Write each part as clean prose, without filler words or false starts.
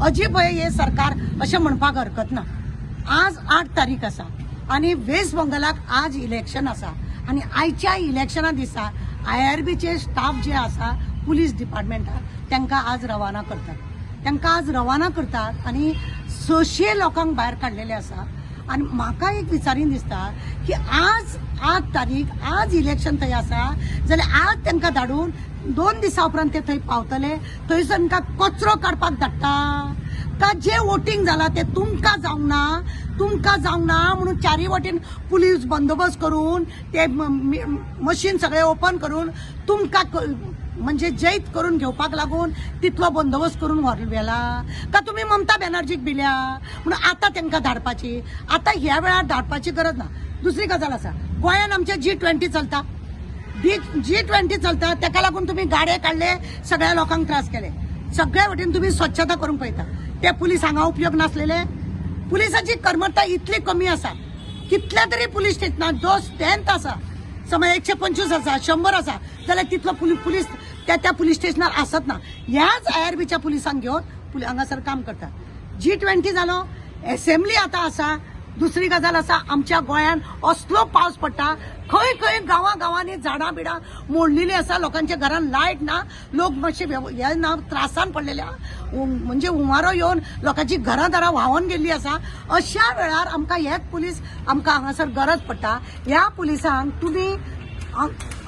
अजिबात हे सरकार अशें म्हणपाक हरकत ना। आज 8 तारीख आसा आणि वेस्ट बंगालाक आज इलेक्शन आसा आणि आयच्या इलेक्शना दिसा IRBचे स्टाफ जे आसा पुलीस डिपार्टमेंटाक तांकां आज रवाना करतात आणि 600 लोकांक भायर काडलेले आसा। आणि म्हाका एक विचारीन दिसता की आज 8 तारीख आज इलेक्शन थंय आसा जाल्यार आज तांकां धाडून 2 दिसां उपरांत ते थंय पावतले, थंयसर तांकां कचरो काडपाक धाडटा का जे वोटिंग जाला ते तुमकां जावंक ना म्हणून चारी वटेन पुलीस बंदोबस्त करून ते मशीन सगळे ओपन करून तुमकां म्हणजे जैत करून घेवपाक लागून तितलो बंदोबस्त करून व्हेला का तुम्ही ममता बॅनर्जीक भिल्या म्हणून आता तांकां धाडपाची, आता ह्या वेळार धाडपाची गरज ना। दुसरी गजाल आसा, गोंयान आमचे G20 चलता, G20 चलता, ताका लागून तुम्ही गाडे काढले, सगळ्या लोकांक त्रास केले, सगळ्या वटेन तुम्ही स्वच्छता करूंक पळयता, ते पुलीस हांगा उपयोग नासलेले। पुलिसाची कर्मठता इतली कमी आसा, कितल्या तरी पुलीस स्टेशनात जो स्ट्रेंथ आसा समज 125 आसा 100 आसा जाल्यार तितलो पुलीस त्या पुलीस स्टेशनार आसत ना। ह्याच IRBच्या पुलिसांक घेवन हांगासर काम करता। G20 जालो, असेंब्ली आता आसा। दुसरी गजाल आसा, आमच्या गोंयान असलो पावस पडटा, खंय खंय गांवांनी झाडां बिडां मोडलेली आसा, लोकांच्या घरान लायट ना, लोक मातशे हे ना त्रासान पडलेले म्हणजे हुंवारो येवन लोकांची घरां व्हांवून गेल्ली आसा। अशा वेळार आमकां हेच पुलीस आमकां हांगासर गरज पडटा। ह्या पुलिसांक तुम्ही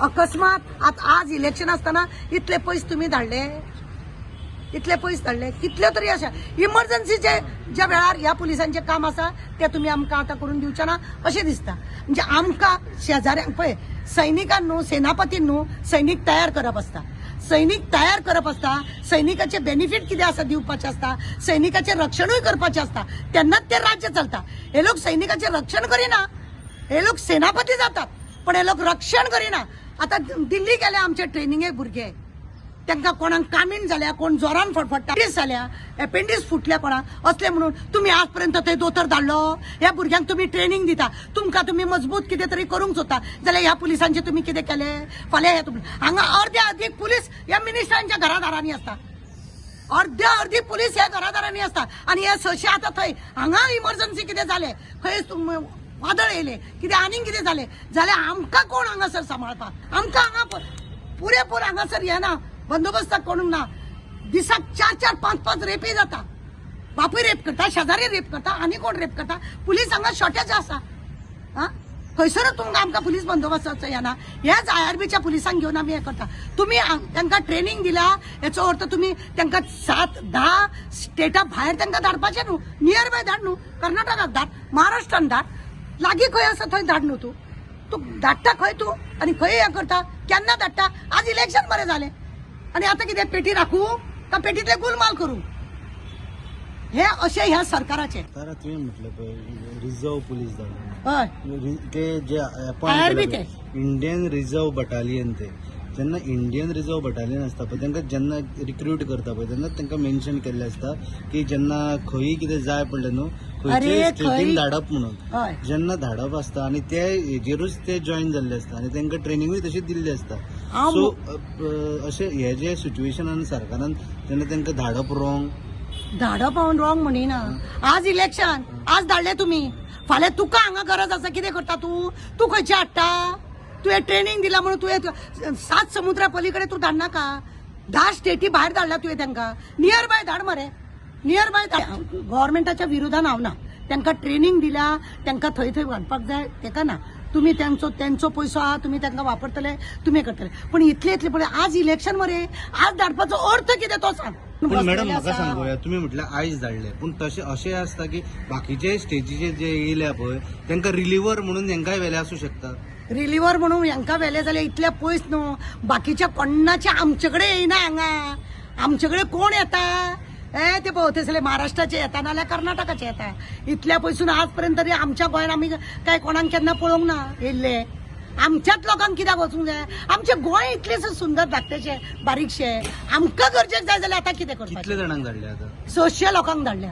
अकस्मात आज इलेक्शन आसतना इतले पयस तुम्ही धाडले, कितल्यो तरी अशा इमर्जन्सीचे ज्या वेळार ह्या पुलिसांचे काम आसा ते तुम्ही आमकां आता करून दिवचे ना अशें दिसता। म्हणजे आमकां शेजाऱ्यांक पळय सैनिकांक न्हू, सेनापतीन न्हू, सैनीक तयार करप आसता, सैनिकाचे बेनिफिट कितें आसा दिवपाचे आसता, सैनिकाचे रक्षणूय करपाचें आसता, तेन्नाच ते राज्य चलता। हे लोक सैनिकाचे रक्षण करिना, हे लोक सेनापती जातात पण हे लोक रक्षण करिना। आता दिल्ली गेले आमचे ट्रेनिंगेक भुरगे, तांकां कोणाक कामीण जाल्या, कोण जोरान फडफडटा, जाल्या, एपेंडिक्स फुटल्या कोणाक असले म्हणून तुम्ही आजपर्यंत थंय दोतोर धाडलो। ह्या भुरग्यांक तुम्ही ट्रेनिंग दिता, तुमकां तुम्ही मजबूत कितें तरी करूंक सोदता जाल्यार ह्या पुलिसांचे तुम्ही कितें केले? फाल्यां हांगा अर्धे अधिक पुलीस ह्या मिनिस्टरांच्या घरादारांनी असता, अर्धी पुलीस ह्या घरादारांनी असता आणि हे 600 आता थंय हांगा इमर्जन्सी कितें जालें, खंय वादळ येयले, कितें आनीक कितें जालें जाल्यार आमकां कोण हांगासर सांबाळपाक? आमकां हांगा पुरेपूर हांगासर हे ना, बंदोबस्ताक कोण ना। दिसाक 4-4, 5-5 रेपी जाता, बापूय रेप करता, शेजारी रेप करता, आनी कोण रेप करता। पुलीस हांगा शॉर्टेज आसा, खंयसरूच तुमकां आमकां पुलीस बंदोबस्ताचो येना। ह्याच IRBच्या पुलिसांक घेवन आमी हें करता। तुम्ही तांकां ट्रेनिंग दिला हेचो अर्थ तुम्ही तांकां 7-10 स्टेटा भायर तांकां धाडपाचें न्हू, नियर बाय धाड न्हू, कर्नाटकाक धाड, महाराष्ट्रान धाड, लागीं खंय आसा थंय धाड न्हू। तू धाडटा खंय तू आणि खंय हें करता, केन्ना धाडटा? आज इलेक्शन बरें जालें आणि आता कितें पेटी राखू का पेटीतले गुलमाल करू? हे अशें ह्या सरकाराचे। तर तुम्ही म्हटलं रिझर्व्ह पोलीस दल, हय ते जे IRB ते इंडियन रिझर्व्ह बटालियन, ते जेन्ना इंडियन रिझर्व्ह बटालियन असता पळय तांकां जेन्ना रिक्रूट करता पळय तेन्ना तांकां मेन्शन केल्लें आसता की जेन्ना खंयी कितें जाय पडलें न्हू खंयचे स्टेटीन धाडप म्हणून, जेन्ना धाडप आसता आणि ते हेजेरूच ते जॉईन जाल्ले आसता आणि तांकां ट्रेनिंगूय तशी दिल्ली आसता। सो अशें हे जे सिच्युएशनान सरकारान तेन्ना तांकां धाडप रॉंग म्हणिना। आज इलेक्शन आज धाडले तुम्ही, फाल्यां तुका हांगा गरज आसा कितें करता तू खंयचे हाडटा? तुवें ट्रेनिंग दिला म्हणून तुवें 7 समुद्रा पलीकडे तू धाडनाका, 10 स्टेटी भायर धाडला तुवें तांकां, नियर बाय धाड मरे, नियर बाय गव्हर्मेंटाच्या विरोधान हांव तांकां ट्रेनिंग दिला, तांकां थंय वाडपाक जाय तेका ना। तुम्ही त्यांचो पैसो आहा, तुम्ही तांकां वापरतले, तुम्ही करतले, पण इतले पळय आज इलेक्शन मरे, आज धाडपाचो अर्थ कितें तो सांग। पण मॅडम म्हाका सांगूया, तुम्ही म्हटलं आयज धाडले, पण तशें अशें आसता की बाकीचे स्टेजीचे जे येयल्या पळय तांकां रिलिव्हर म्हणून तांकांय व्हेले आसूं शकता। रिलिव्हर म्हणून हांकां व्हेले जाल्यार इतले पयस न्हू, बाकीच्या कोणाचे आमचे कडेन येयना हांगा, आमचे कडेन कोण येता? ते भोवतेसले महाराष्ट्राचे येता नाल्यार कर्नाटकाचे येता। इतल्या पयसून आजपर्यंत तरी आमच्या गोंयान आमी काय कोणाक केन्ना पळोवंक ना येयल्ले। आमच्याच लोकांक कित्याक वचूंक जाय? आमचे गोंय इतलेशे सुंदर धाकटेशे बारीकशे, आमकां गरजेक जाय जाल्यार आतां कितें करपाचें? कितले जाणांक धाडले आतां? 600 लोकांक धाडल्या।